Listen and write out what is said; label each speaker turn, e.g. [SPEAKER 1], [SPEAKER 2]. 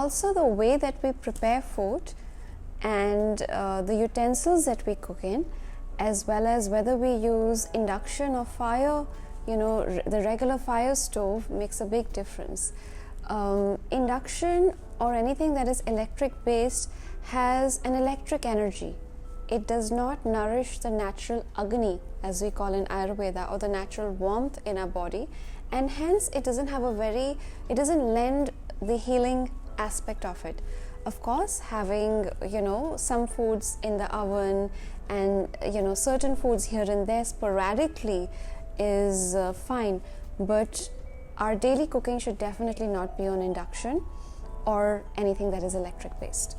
[SPEAKER 1] also the way that we prepare food and the utensils that we cook in, as well as whether we use induction or fire, the regular fire stove makes a big difference. Induction or anything that is electric based has an electric energy. It does not nourish the natural Agni, as we call in Ayurveda, or the natural warmth in our body, and hence it doesn't lend the healing aspect of it. Of course, having some foods in the oven and certain foods here and there sporadically is fine, but our daily cooking should definitely not be on induction or anything that is electric based.